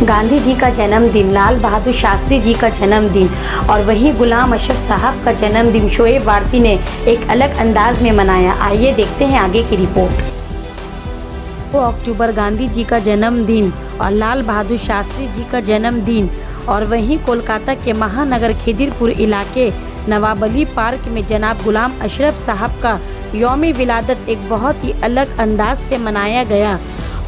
गांधी जी का जन्मदिन, लाल बहादुर शास्त्री जी का जन्मदिन और वहीं गुलाम अशरफ साहब का जन्मदिन शोएब वारसी ने एक अलग अंदाज में मनाया। आइए देखते हैं आगे की रिपोर्ट। 2 अक्टूबर गांधी जी का जन्मदिन और लाल बहादुर शास्त्री जी का जन्मदिन और वहीं कोलकाता के महानगर खिदिरपुर इलाके नवाबली पार्क में जनाब गुलाम अशरफ साहब का यौम विलादत एक बहुत ही अलग अंदाज से मनाया गया।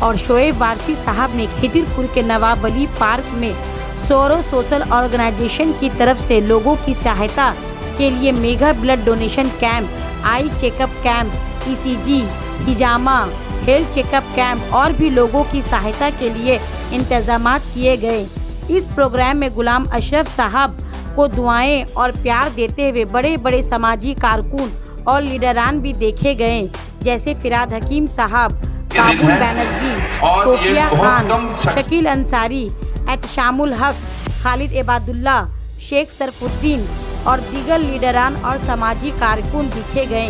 और शोएब वारसी साहब ने खिदिरपुर के नवाबली पार्क में सोरो सोशल ऑर्गेनाइजेशन की तरफ से लोगों की सहायता के लिए mega blood donation camp, eye checkup camp, ECG, हिजामा, हेल्थ चेकअप कैंप और भी लोगों की सहायता के लिए इंतजाम किए गए। इस प्रोग्राम में गुलाम अशरफ साहब को दुआएं और प्यार देते हुए बड़े बड़े समाजी कारकुन और लीडरान भी देखे गए, जैसे फिराद हकीम साहब, काबुल बैनर्जी, सोफिया खान, शकील अंसारी, एहतशामुल हक, खालिद इबादुल्ला, शेख सरफुद्दीन और दीगर लीडरान और समाजी कारकुन दिखे गए।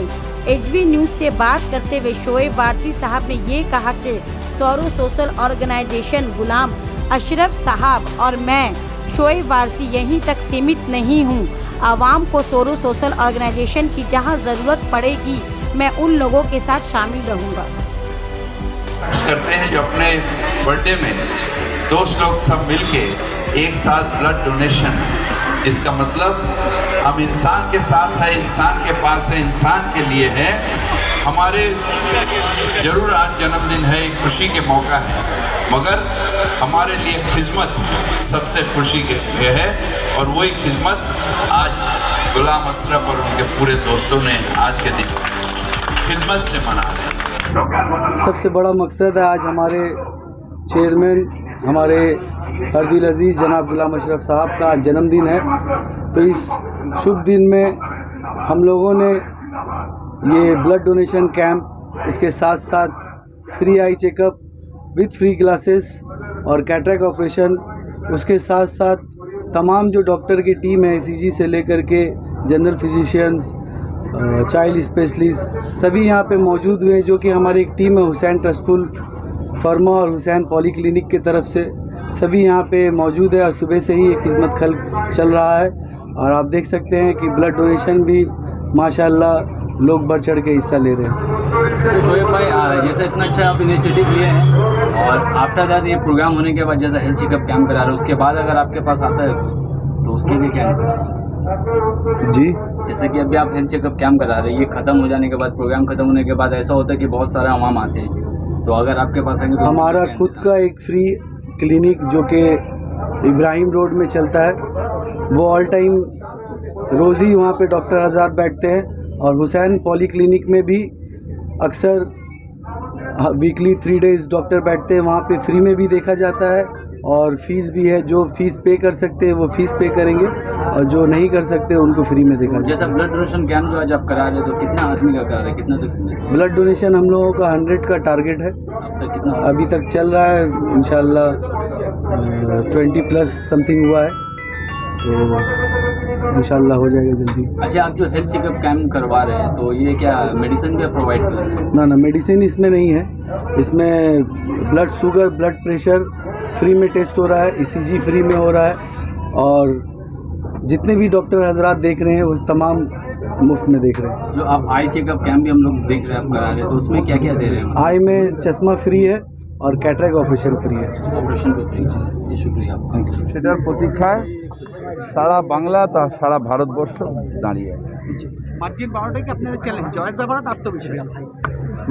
एचवी न्यूज़ से बात करते हुए शोएब वारसी साहब ने ये कहा कि सोरो सोशल ऑर्गेनाइजेशन गुलाम अशरफ साहब और मैं शोएब वारसी यहीं तक सीमित नहीं हूँ। आवाम को सोरो सोशल ऑर्गेनाइजेशन की जहाँ ज़रूरत पड़ेगी मैं उन लोगों के साथ शामिल रहूँगा। करते हैं जो अपने बर्थडे में दोस्त लोग सब मिलके एक साथ ब्लड डोनेशन, इसका मतलब हम इंसान के साथ है, इंसान के पास है, इंसान के लिए है। हमारे जरूर आज जन्मदिन है, एक खुशी के मौका है, मगर हमारे लिए खिदमत सबसे खुशी के है और वही खिदमत आज गुलाम अशरफ और उनके पूरे दोस्तों ने आज के दिन खिदमत से मना रहे हैं। सबसे बड़ा मकसद है आज हमारे चेयरमैन हमारे अर्दिल अजीज़ जनाब गुलाम अशरफ साहब का जन्मदिन है। तो इस शुभ दिन में हम लोगों ने ये ब्लड डोनेशन कैंप, उसके साथ साथ free eye checkup with free glasses और कैटरेक्ट ऑपरेशन, उसके साथ साथ तमाम जो डॉक्टर की टीम है ईसीजी से लेकर के जनरल फिजिशियंस, चाइल्ड स्पेशलिस्ट सभी यहाँ पे मौजूद हुए, जो कि हमारी एक टीम है हुसैन ट्रस्टफुल फर्मा और हुसैन पॉली क्लिनिक की तरफ से सभी यहाँ पे मौजूद है और सुबह से ही ये खिदमत खल चल रहा है। और आप देख सकते हैं कि ब्लड डोनेशन भी माशाल्लाह लोग बढ़ चढ़ के हिस्सा ले रहे हैं। तो शोएब भाई, जैसे इतना अच्छा आप इनिशिएटिव लिए हैं और आफ्टर दैट ये प्रोग्राम होने के बाद जैसा हेल्थ चेकअप कैंप करा रहे हैं, उसके बाद अगर आपके पास आता है तो उसके लिए क्या इंतजाम जी? जैसे कि अभी आप हेल्थ चेकअप कैंप करा रहे हैं, ये खत्म हो जाने के बाद, प्रोग्राम खत्म होने के बाद ऐसा होता है कि बहुत सारे अवाम आते हैं, तो अगर आपके पास आएंगे तो हमारा खुद का एक फ्री क्लिनिक जो कि इब्राहिम रोड में चलता है, वो ऑल टाइम रोज़ ही वहाँ पे डॉक्टर आज़ाद बैठते हैं। और हुसैन पॉली क्लिनिक में भी अक्सर वीकली 3 डेज़ डॉक्टर बैठते हैं, वहाँ पे फ्री में भी देखा जाता है और फीस भी है। जो फीस पे कर सकते हैं वो फीस पे करेंगे और जो नहीं कर सकते उनको फ्री में देखा जाता है। जैसा ब्लड डोनेशन कैंप जो आज आप करा रहे हैं, तो कितना आदमी का करा रहे हैं, कितना तक समय? ब्लड डोनेशन हम लोगों का 100 का टारगेट है, अब तक कितना? अभी तक चल रहा है, इंशाल्लाह 20+ समथिंग हुआ है, तो इंशाल्लाह हो जाएगा जल्दी। अच्छा, आप जो हेल्थ चेकअप कैंप करवा रहे हैं तो ये क्या मेडिसिन क्या प्रोवाइड कर रहे हैं? ना मेडिसिन इसमें नहीं है, इसमें blood sugar, blood pressure free में टेस्ट हो रहा है, ईसीजी फ्री में हो रहा है और जितने भी डॉक्टर हजरात देख रहे हैं वो तमाम मुफ्त में देख रहे हैं। जो आप आई चेकअप कैंप भी हम लोग देख रहे हैं, आप करा रहे हैं, तो उसमें क्या क्या दे रहे हैं? आई में चश्मा फ्री है और कैटरेक्ट ऑपरेशन फ्री है। ऑपरेशन भी फ्री है। जी, शुक्रिया आपका। সেটার প্রতীক্ষায় সারা বাংলা তা সারা ভারতবর্ষ দাঁড়িয়ে আছে। মার্জিন 12টা কি আপনাদের চ্যালেঞ্জ জয়ের ব্যাপারে আত্মবিশ্বাস?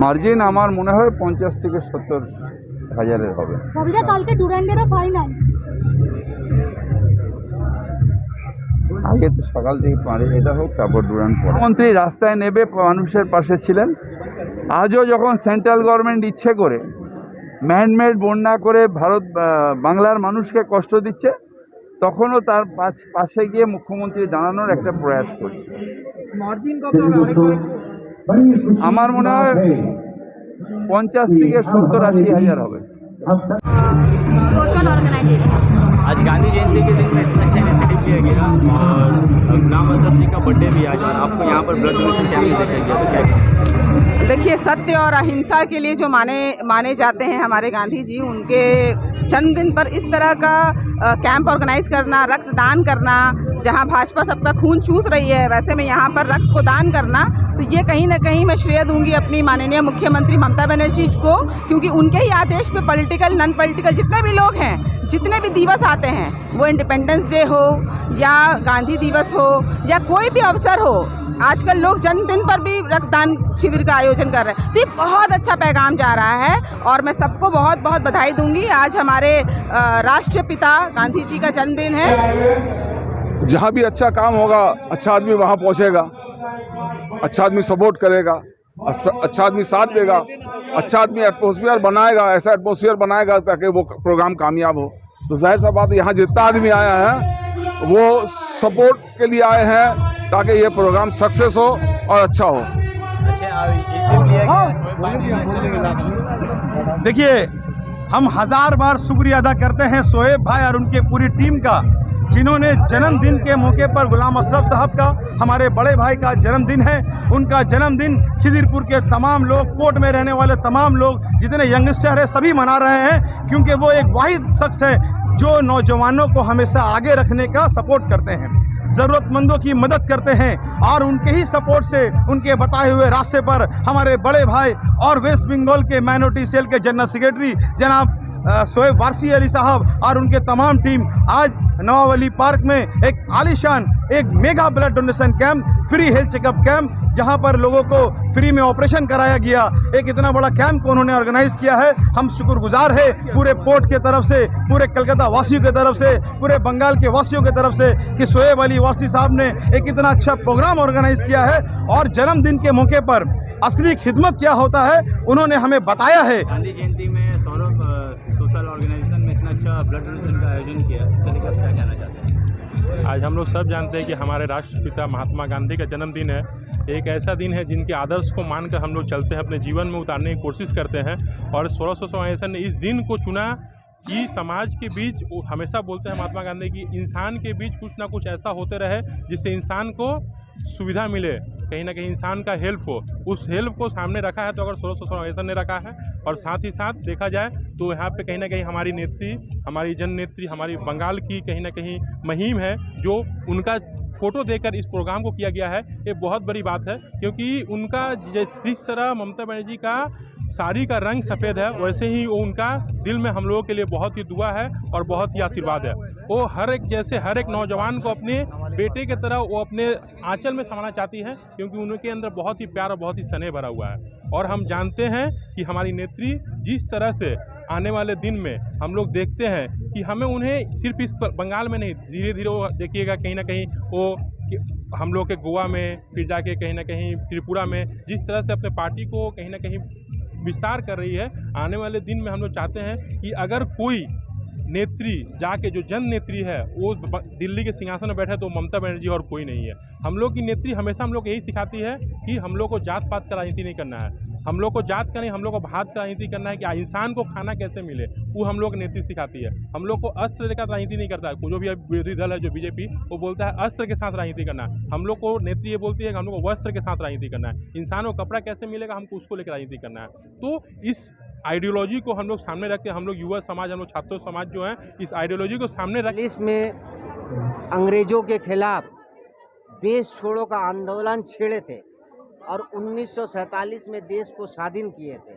মার্জিন আমার মনে হয় 50 থেকে 70 হাজারের হবে। রবিদা, কালকে ডুরান্ডেরও ফাইনাল। আগে তো সকাল থেকে পারে এটা হোক, তারপর ডুরান্ড পড়ে। মন্ত্রী রাস্তায় নেবে মানুষের পাশে ছিলেন। আজও যখন সেন্ট্রাল গভর্নমেন্ট ইচ্ছে করে ম্যানমেড বন্যা করে বাংলার মানুষকে কষ্ট দিচ্ছে, তখনও তার পাশে গিয়ে মুখ্যমন্ত্রী দাঁড়ানোর একটা প্রয়াস করছে। আমার মনে হয় 50 থেকে 70-80 হাজার হবে। सोशल ऑर्गेनाइजेशन आज गांधी जयंती के दिन में इतना अच्छा इनिशिएटिव लिया गया और गुलाम अशरफ जी का बर्थडे भी आज, और आपको यहाँ पर ब्लड डोनेशन कैंप में देखा गया, तो क्या? देखिए, सत्य और अहिंसा के लिए जो माने जाते हैं हमारे गांधी जी, उनके जन्मदिन पर इस तरह का कैंप ऑर्गेनाइज करना, रक्तदान करना, जहां भाजपा सबका खून चूस रही है वैसे में यहाँ पर रक्त को दान करना, तो ये कहीं ना कहीं मैं श्रेय दूंगी अपनी माननीय मुख्यमंत्री ममता बनर्जी को, क्योंकि उनके ही आदेश पे पॉलिटिकल नॉन पॉलिटिकल जितने भी लोग हैं, जितने भी दिवस आते हैं, वो इंडिपेंडेंस डे हो या गांधी दिवस हो या कोई भी अवसर हो, आजकल लोग जन्मदिन पर भी रक्तदान शिविर का आयोजन कर रहे हैं। तो ये बहुत अच्छा पैगाम जा रहा है और मैं सबको बहुत बहुत बधाई दूंगी। आज हमारे राष्ट्रपिता गांधी जी का जन्मदिन है। जहाँ भी अच्छा काम होगा, अच्छा आदमी वहाँ पहुँचेगा, अच्छा आदमी सपोर्ट करेगा, अच्छा आदमी साथ देगा, अच्छा आदमी एटमॉस्फेयर बनाएगा, ऐसा एटमॉस्फेयर बनाएगा ताकि वो प्रोग्राम कामयाब हो। तो जाहिर सा बात, यहाँ जितना आदमी आया है वो सपोर्ट के लिए आए हैं ताकि ये प्रोग्राम सक्सेस हो और अच्छा हो। देखिए, हम हजार बार शुक्रिया अदा करते हैं शोएब भाई और उनके पूरी टीम का, जिन्होंने जन्मदिन के मौके पर गुलाम अशरफ साहब का, हमारे बड़े भाई का जन्मदिन है, उनका जन्मदिन खिदिरपुर के तमाम लोग, कोट में रहने वाले तमाम लोग, जितने यंगस्टर हैं सभी मना रहे हैं, क्योंकि वो एक वाहिद शख्स है जो नौजवानों को हमेशा आगे रखने का सपोर्ट करते हैं, ज़रूरतमंदों की मदद करते हैं और उनके ही सपोर्ट से, उनके बताए हुए रास्ते पर हमारे बड़े भाई और वेस्ट बंगाल के माइनॉरिटी सेल के जनरल सेक्रेटरी जनाब शोएब वारसी अली साहब और उनके तमाम टीम आज नवावली पार्क में एक आलीशान एक mega blood donation camp, free health checkup camp, जहां पर लोगों को फ्री में ऑपरेशन कराया गया, एक इतना बड़ा कैंप को उन्होंने ऑर्गेनाइज किया है। हम शुक्रगुजार है पूरे पोर्ट के तरफ से, पूरे कलकत्ता वासियों की तरफ से, पूरे बंगाल के वासियों की तरफ से कि शोएब अली वारसी साहब ने एक इतना अच्छा प्रोग्राम ऑर्गेनाइज किया है और जन्मदिन के मौके पर असली खिदमत क्या होता है उन्होंने हमें बताया है। गांधी जयंती में सोशल ऑर्गेनाइजेशन में इतना अच्छा ब्लड डोनेशन का आयोजन किया, इसके लिए आप क्या कहना चाहते हैं? आज हम लोग सब जानते हैं कि हमारे राष्ट्रपिता महात्मा गांधी का जन्मदिन है। एक ऐसा दिन है जिनके आदर्श को मानकर हम लोग चलते हैं, अपने जीवन में उतारने की कोशिश करते हैं और 1600 ऑर्गेनाइजेशन ने इस दिन को चुना कि समाज के बीच, हमेशा बोलते हैं महात्मा गांधी की, इंसान के बीच कुछ ना कुछ ऐसा होते रहे जिससे इंसान को सुविधा मिले, कहीं ना कहीं इंसान का हेल्प हो। उस हेल्प को सामने रखा है तो अगर 1600 ऑर्गेनाइजेशन ने रखा है, और साथ ही साथ देखा जाए तो यहाँ पे कहीं ना कहीं हमारी नेत्री, हमारी जन नेत्री, हमारी बंगाल की कहीं ना कहीं मुहिम है, जो उनका फ़ोटो देकर इस प्रोग्राम को किया गया है। ये बहुत बड़ी बात है, क्योंकि उनका जिस तरह ममता बनर्जी का साड़ी का रंग सफ़ेद है, वैसे ही वो उनका दिल में हम लोगों के लिए बहुत ही दुआ है और बहुत ही आशीर्वाद है। वो हर एक नौजवान को अपने बेटे की तरह वो अपने आंचल में समाना चाहती है, क्योंकि उनके अंदर बहुत ही प्यार और बहुत ही स्नेह भरा हुआ है। और हम जानते हैं कि हमारी नेत्री जिस तरह से आने वाले दिन में हम लोग देखते हैं कि हमें उन्हें सिर्फ इस बंगाल में नहीं, धीरे धीरे वो देखिएगा कहीं ना कहीं वो हम लोग के गोवा में, फिर जाके कहीं ना कहीं त्रिपुरा में जिस तरह से अपने पार्टी को कहीं ना कहीं विस्तार कर रही है, आने वाले दिन में हम लोग चाहते हैं कि अगर कोई नेत्री जाके, जो जन नेत्री है, वो दिल्ली के सिंहासन में बैठे तो ममता बनर्जी और कोई नहीं है। हम लोग की नेत्री हमेशा हम लोग यही सिखाती है कि हम लोग को जात पात का राजनीति नहीं करना है, हम लोग को जात का नहीं, हम लोग को भात का राजनीति करना है कि इंसान को खाना कैसे मिले, वो हम लोग नेत्री सिखाती है। हम लोग को अस्त्र लेकर राजनीति नहीं करता है, जो भी विरोधी दल है, जो बीजेपी, वो बोलता है अस्त्र के साथ राजनीति करना है। हम लोग को नेत्री ये बोलती है कि हम लोग को वस्त्र के साथ राजनीति करना है, इंसान को कपड़ा कैसे मिलेगा हमको उसको लेकर राजनीति करना है। तो इस आइडियोलॉजी को हम लोग सामने रख के, हम लोग युवा समाज, हम लोग छात्र समाज जो है, इस आइडियोलॉजी को सामने रख। इसमें अंग्रेजों के खिलाफ देश छोड़ो का आंदोलन छेड़े थे और 1947 में देश को स्वाधीन किए थे।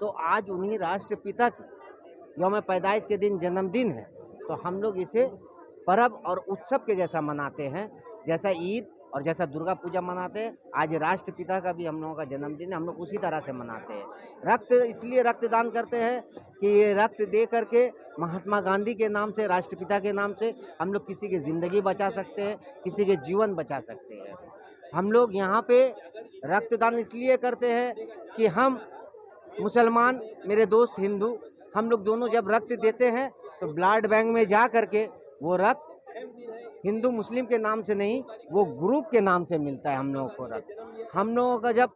तो आज उन्हीं राष्ट्रपिता की यौम पैदाइश के दिन जन्मदिन है, तो हम लोग इसे पर्व और उत्सव के जैसा मनाते हैं, जैसा ईद और जैसा दुर्गा पूजा मनाते हैं। आज राष्ट्रपिता का भी हम लोगों का जन्मदिन है, हम लोग उसी तरह से मनाते हैं। रक्त इसलिए रक्तदान करते हैं कि ये रक्त दे करके महात्मा गांधी के नाम से, राष्ट्रपिता के नाम से हम लोग किसी की ज़िंदगी बचा सकते हैं, किसी के जीवन बचा सकते हैं। हम लोग यहाँ पे रक्तदान इसलिए करते हैं कि हम मुसलमान, मेरे दोस्त हिंदू, हम लोग दोनों जब रक्त देते हैं तो ब्लड बैंक में जा करके वो रक्त हिंदू मुस्लिम के नाम से नहीं, वो ग्रुप के नाम से मिलता है हम लोगों को रक्त। हम लोगों का जब